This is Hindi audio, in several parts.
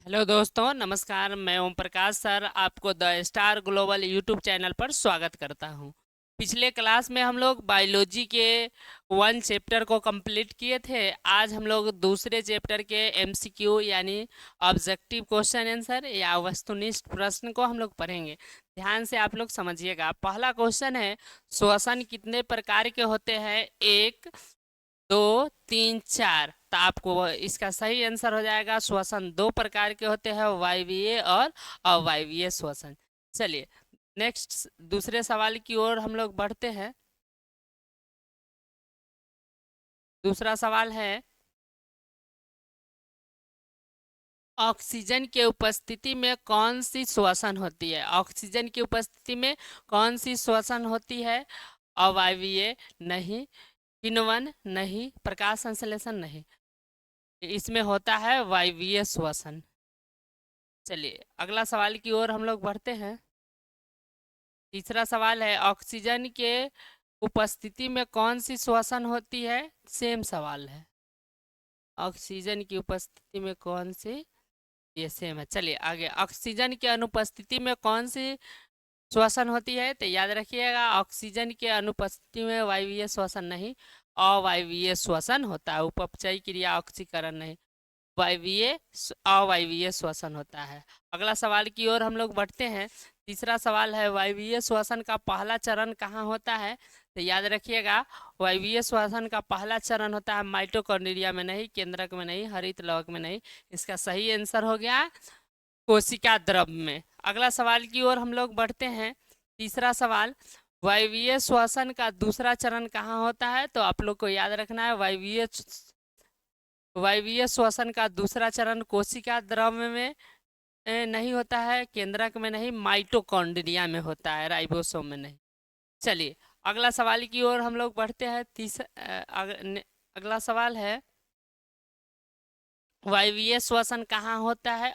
हेलो दोस्तों, नमस्कार। मैं ओम प्रकाश सर आपको the star global YouTube channel पर स्वागत करता हूं। पिछले क्लास में हम लोग बायोलॉजी के 1 चैप्टर को कंप्लीट किए थे। आज हम लोग दूसरे चैप्टर के एमसीक्यू यानी ऑब्जेक्टिव क्वेश्चन आंसर या वस्तुनिष्ठ प्रश्न को हम लोग पढ़ेंगे। ध्यान से आप लोग समझिएगा। पहला क्वेश्चन है, श्वसन कितने प्रकार के होते हैं? 1, 2, 3, 4। तो आपको इसका सही आंसर हो जाएगा, श्वसन 2 प्रकार के होते हैं, वायवीय और अवायवीय श्वसन। चलिए नेक्स्ट दूसरे सवाल की ओर हम लोग बढ़ते हैं। दूसरा सवाल है, ऑक्सीजन के उपस्थिति में कौन सी श्वसन होती है? ऑक्सीजन की उपस्थिति में कौन सी श्वसन होती है? अवायवीय नहीं, किण्वन नहीं, प्रकाश संश्लेषण नहीं। इसमें होता है वायवीय श्वसन। चलिए अगला सवाल की ओर हम लोग बढ़ते हैं। तीसरा सवाल है, ऑक्सीजन के उपस्थिति में कौन सी श्वसन होती है? सेम सवाल है, ऑक्सीजन की उपस्थिति में कौन सी, ये सेम है। चलिए आगे, ऑक्सीजन के अनुपस्थिति में कौन सी श्वसन होती है? तो याद रखिएगा, ऑक्सीजन के अनुपस्थिति में वायवीय श्वसन नहीं, अवायवीय श्वसन होता है। उपचयी क्रिया ऑक्सीकरण नहीं, अवायवीय श्वसन होता है। अगला सवाल की ओर हम लोग बढ़ते हैं। तीसरा सवाल है, वायवीय श्वसन का पहला चरण कहाँ होता है? तो याद रखिएगा, वायवीय श्वसन का पहला चरण होता है माइटोकॉन्ड्रिया में नहीं, केंद्रक में नहीं, हरित लवक में नहीं। इसका सही आंसर हो गया कोशिका द्रव में। अगला सवाल की ओर हम लोग बढ़ते हैं। तीसरा सवाल, वायवीय श्वसन का दूसरा चरण कहाँ होता है? तो आप लोग को याद रखना है, वायवीय श्वसन का दूसरा चरण कोशिका द्रव में नहीं होता है, केंद्रक में नहीं, माइटोकॉन्ड्रिया में होता है, राइबोसोम में नहीं। चलिए अगला सवाल की ओर हम लोग बढ़ते हैं। अगला सवाल है, वायवीय श्वसन कहाँ होता है?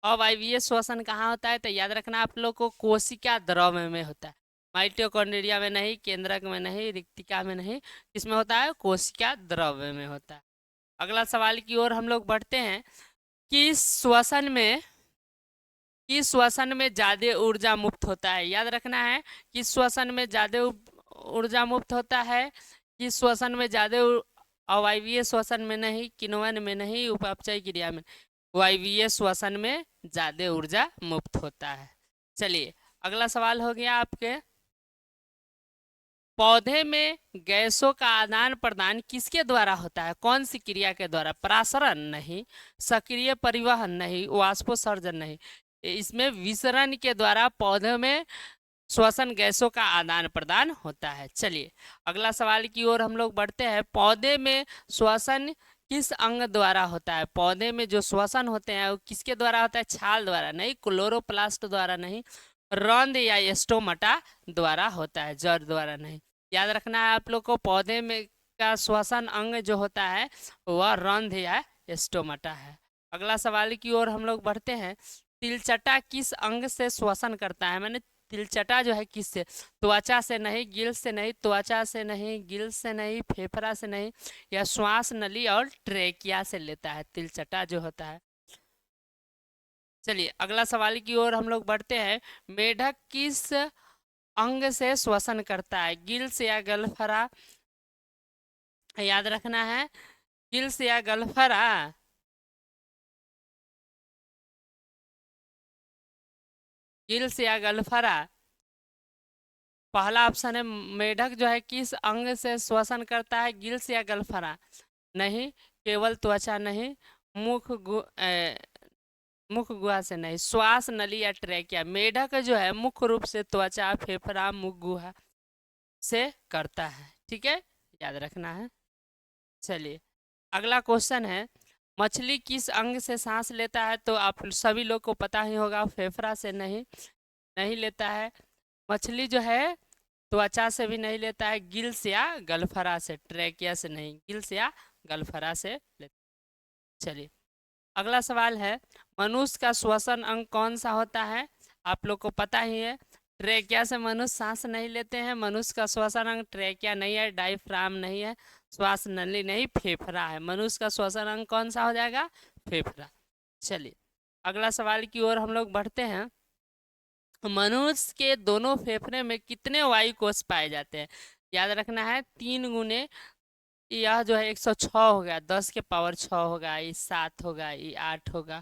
अवायवीय श्वसन कहाँ होता है? तो याद रखना आप लोग को, कोशिका द्रव में होता है, माइटोकॉन्ड्रिया में नहीं, केंद्रक में नहीं, रिक्तिका में नहीं। किसमें होता है? कोशिका द्रव में होता है। अगला सवाल की ओर हम लोग बढ़ते हैं। किस श्वसन में ज्यादा ऊर्जा मुक्त होता है? याद रखना है, किस श्वसन में ज्यादा ऊर्जा मुक्त होता है? किस श्वसन में ज्यादा अवायवीय श्वसन में नहीं, किण्वन में नहीं, उपापचय क्रिया में। वायवीय श्वसन में ज्यादा ऊर्जा मुक्त होता है। चलिए अगला सवाल हो गया आपके, पौधे में गैसों का आदान प्रदान किसके द्वारा होता है? कौन सी क्रिया के द्वारा? परासरण नहीं, सक्रिय परिवहन नहीं, वाष्पोत्सर्जन नहीं। इसमें विसरण के द्वारा पौधे में श्वसन गैसों का आदान प्रदान होता है। चलिए अगला सवाल की ओर हम लोग बढ़ते हैं। पौधे में श्वसन किस अंग द्वारा होता है? पौधे में जो श्वसन होते हैं वो किसके द्वारा होता है? छाल द्वारा नहीं, क्लोरोप्लास्ट द्वारा नहीं, रंध्र या एस्टोमटा द्वारा होता है, जड़ द्वारा नहीं। याद रखना है आप लोग को, पौधे में का श्वसन अंग जो होता है वह रंध्र या एस्टोमटा है। अगला सवाल की ओर हम लोग बढ़ते हैं। तिलचटा किस अंग से श्वसन करता है? मैंने तिलचटा जो है किससे? त्वचा से नहीं, गिल से नहीं, त्वचा से नहीं, गिल से नहीं, फेफड़ा से नहीं, या श्वास नली और ट्रेकिया से लेता है तिलचटा जो होता है। चलिए अगला सवाल की ओर हम लोग बढ़ते हैं। मेढक किस अंग से श्वसन करता है? गिल्स या गलफरा? याद रखना है, गिल्स या गलफरा? गिल्स या गलफरा? पहला ऑप्शन है, मेढक जो है किस अंग से श्वसन करता है? गिल्स या गलफरा? नहीं, केवल त्वचा नहीं, मुख गुहा से नहीं, श्वास नली या ट्रैकिया। मेढक जो है मुख्य रूप से त्वचा, फेफड़ा, मुख गुहा से करता है। ठीक है, याद रखना है। चलिए अगला क्वेश्चन है, मछली किस अंग से सांस लेता है? तो आप सभी लोग को पता ही होगा, फेफड़ा से नहीं, नहीं लेता है। मछली जो है त्वचा से भी नहीं लेता है, गिल्स या गलफरा से, ट्रैकिया से नहीं, गिल्स या गलफरा से लेता। चलिए अगला सवाल है, मनुष्य का श्वसन अंग कौन सा होता है? आप लोग को पता ही है, ट्रेकिया से मनुष्य सांस नहीं लेते हैं। मनुष्य का श्वसन अंग ट्रेकिया नहीं है, डायफ्राम नहीं है, श्वास नली नहीं, फेफड़ा है। मनुष्य का श्वसन अंग कौन सा हो जाएगा? फेफड़ा। चलिए अगला सवाल की ओर हम लोग बढ़ते हैं। मनुष्य के दोनों फेफड़े में कितने वायु कोष पाए जाते हैं? याद रखना है 3 गुने, यह जो है 106 हो गया, 10 के पावर 6 होगा, ये 7 होगा, ये 8 होगा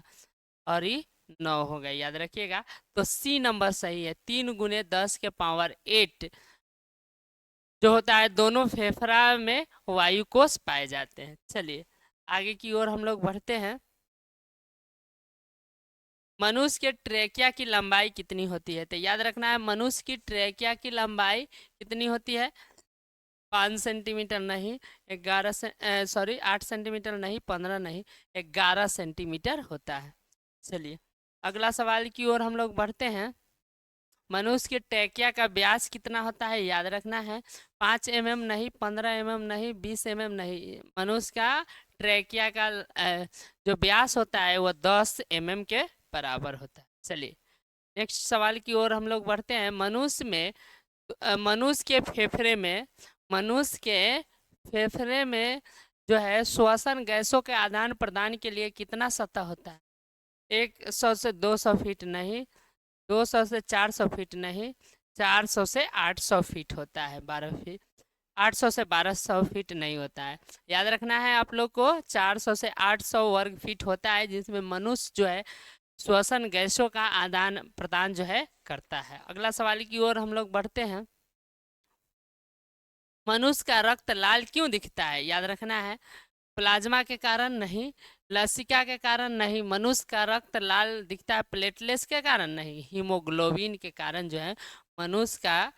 और ये 9 होगा, याद रखिएगा। तो सी नंबर सही है, 3 गुने 10 के पावर 8 जो होता है, दोनों फेफड़ा में वायु कोष पाए जाते हैं। चलिए आगे की ओर हम लोग बढ़ते हैं। मनुष्य के ट्रेकिया की लंबाई कितनी होती है? तो याद रखना है मनुष्य की ट्रेकिया की लंबाई कितनी होती है? 5 सेंटीमीटर नहीं, 8 सेंटीमीटर नहीं, 15 नहीं, 11 सेंटीमीटर होता है। चलिए अगला सवाल की ओर हम लोग बढ़ते हैं। मनुष्य के ट्रेकिया का व्यास कितना होता है? याद रखना है 5 mm नहीं, 15 mm नहीं, 20 mm नहीं, मनुष्य का ट्रेकिया का जो व्यास होता है वो 10 mm के बराबर होता है। चलिए नेक्स्ट सवाल की ओर हम लोग बढ़ते हैं। मनुष्य के फेफड़े में जो है श्वसन गैसों के आदान प्रदान के लिए कितना सतह होता है? 100 से 200 फीट नहीं, 200 से 400 फीट नहीं, 400 से 800 फीट होता है, 12 फीट। 800 से 1200 फीट नहीं होता है। याद रखना है आप लोग को 400 से 800 वर्ग फीट होता है, जिसमें मनुष्य जो है श्वसन गैसों का आदान प्रदान जो है करता है। अगला सवाल की ओर हम लोग बढ़ते हैं। मनुष्य का रक्त लाल क्यों दिखता है? याद रखना है प्लाज्मा के कारण नहीं, लसिका के कारण नहीं, मनुष्य का रक्त लाल दिखता है प्लेटलेट्स के कारण नहीं, हीमोग्लोबिन के कारण जो है मनुष्य का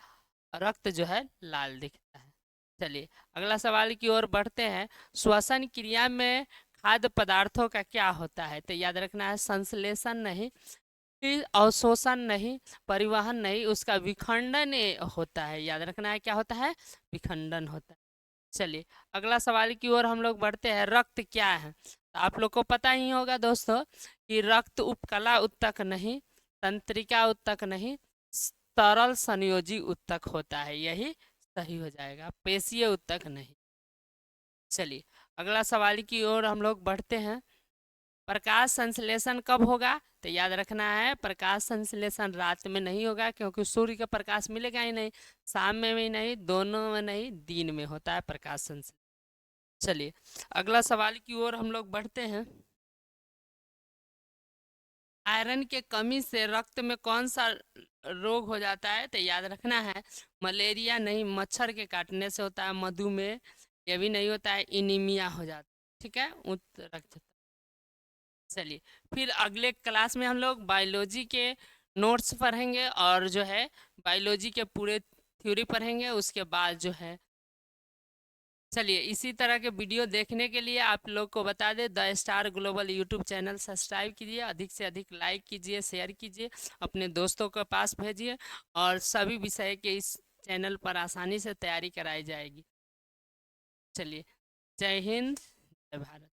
रक्त जो है लाल दिखता है। चलिए अगला सवाल की ओर बढ़ते हैं। श्वसन क्रिया में खाद्य पदार्थों का क्या होता है? तो याद रखना है संश्लेषण नहीं, फिर अवशोषण नहीं, परिवहन नहीं, उसका विखंडन होता है। याद रखना है क्या होता है? विखंडन होता है। चलिए अगला सवाल की ओर हम लोग बढ़ते हैं। रक्त क्या है? तो आप लोग को पता ही होगा दोस्तों कि रक्त उपकला उत्तक नहीं, तंत्रिका उत्तक नहीं, तरल संयोजी उत्तक होता है, यही सही हो जाएगा, पेशीय उत्तक नहीं। चलिए अगला सवाल की ओर हम लोग बढ़ते हैं। प्रकाश संश्लेषण कब होगा? तो याद रखना है प्रकाश संश्लेषण रात में नहीं होगा, क्योंकि सूर्य का प्रकाश मिलेगा ही नहीं, शाम में भी नहीं, दोनों में नहीं, दिन में होता है प्रकाश संश्लेषण। चलिए अगला सवाल की ओर हम लोग बढ़ते हैं। आयरन के कमी से रक्त में कौन सा रोग हो जाता है? तो याद रखना है मलेरिया नहीं, मच्छर के काटने से होता है, मधुमेह ये भी नहीं होता है, इनीमिया हो जाता है। ठीक है, उच्च रक्तचाप। चलिए फिर अगले क्लास में हम लोग बायोलॉजी के नोट्स पढ़ेंगे और जो है बायोलॉजी के पूरे थ्योरी पढ़ेंगे, उसके बाद जो है। चलिए इसी तरह के वीडियो देखने के लिए आप लोग को बता दें, the star global YouTube channel subscribe कीजिए, अधिक से अधिक लाइक कीजिए, शेयर कीजिए, अपने दोस्तों के पास भेजिए, और सभी विषय के इस चैनल पर आसानी से तैयारी कराई जाएगी। चलिए जय हिंद, जय भारत।